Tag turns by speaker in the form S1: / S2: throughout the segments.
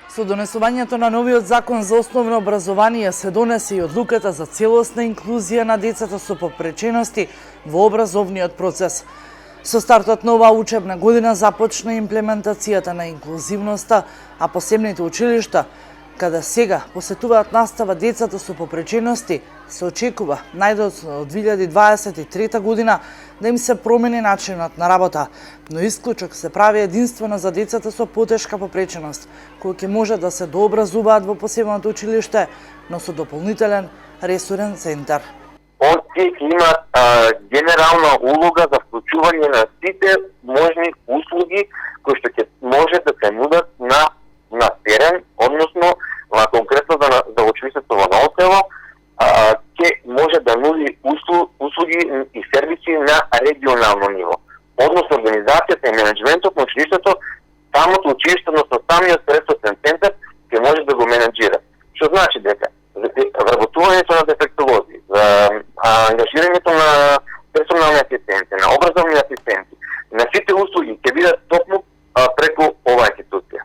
S1: Со донесувањето на новиот закон за основно образование се донесе и одлуката за целосна инклузија на децата со попречености во образовниот процес. Со стартот на оваа учебна година започна имплементацијата на инклузивноста, а посебните училишта, каде сега посетуваат настава децата со попречености, се очекува најдоцна од 2023 година да им се промени начинот на работа, но исклучок се прави единствено за децата со потешка попреченост, кои ќе може да се дообразуваат во посебното училиште, но со дополнителен ресурен центар.
S2: Он има генерална улога за вклучување на сите можни услуги кои што ќе може да се нудат на терен, односно конкретно за училиштето во Ново село, ќе може да нуди услуги и сервиси на регионално ниво. Односно организацијата и менеджментот на училиштето, самото училиште, односно самиот ресурсен центар ќе може да го менеджира. Што значи дека за вработувањето на дефектолози, за ангажирањето на персонални асистенти, на образовни асистенти, на сите услуги ќе бидат токму преку оваа институција.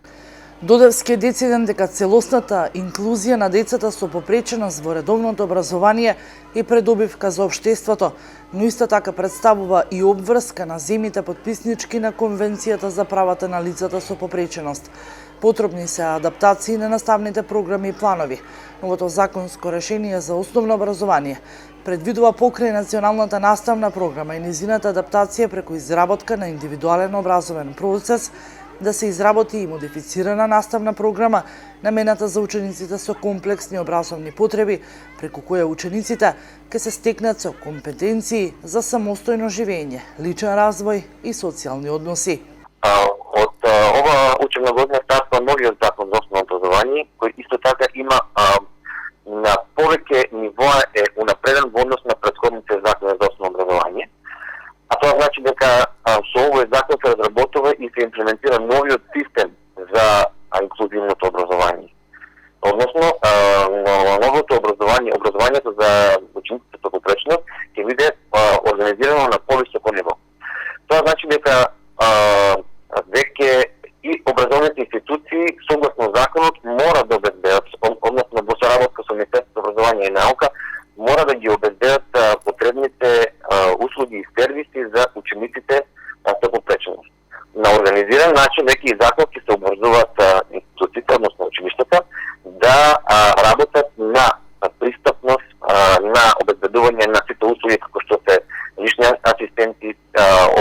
S1: Додевски е дециден дека целосната инклузија на децата со попреченост во редовното образование е предобивка за општеството, но исто така представува и обврска на земјите потписнички на Конвенцијата за правата на лицата со попреченост. Потребни се адаптации на наставните програми и планови. Новото законско решение за основно образование предвидува покрај националната наставна програма и низината адаптација преку изработка на индивидуален образовен процес, да се изработи и модифицирана наставна програма намената за учениците со комплексни образовни потреби, преку која учениците ќе се стекнат со компетенции за самостојно живење, личен развој и социјални односи.
S2: Од ова учебна година стартува новиот закон за основно образование, кој исто така има на повеќе нивоа е унапреден во однос на претходните закони за основно образование. А тоа значи дека со овој закон се разработува и се имплементира новиот систем за инклузивното образование. Односно, новото образование, образованието за учениците со попреченост ќе биде организирано на повисоко ниво. Тоа значи дека веќе и образовните институции согласно законот мора да обезбедат, односно во соработка со Министерството образование и наука, мора да ги обезбедат потребните услуги и сервиси за учениците со попреченост. На организиран начин веќе и законски се обврзуваат институциите, односно училиштата, да работат на пристапност, на обезбедување на сите услуги како што се лични асистенти,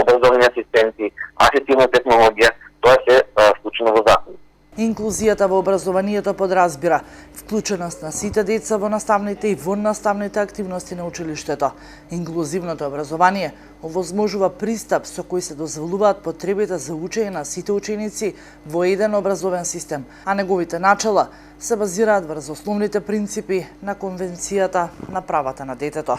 S2: образовни асистенти, асистивна технологија, тоа се вклучено во закон.
S1: Инклузијата во образованието подразбира вклученост на сите деца во наставните и воннаставните активности на училиштето. Инклузивното образование овозможува пристап со кој се дозволуваат потребите за учење на сите ученици во еден образовен систем, а неговите начала се базираат врз основните принципи на Конвенцијата на правата на детето.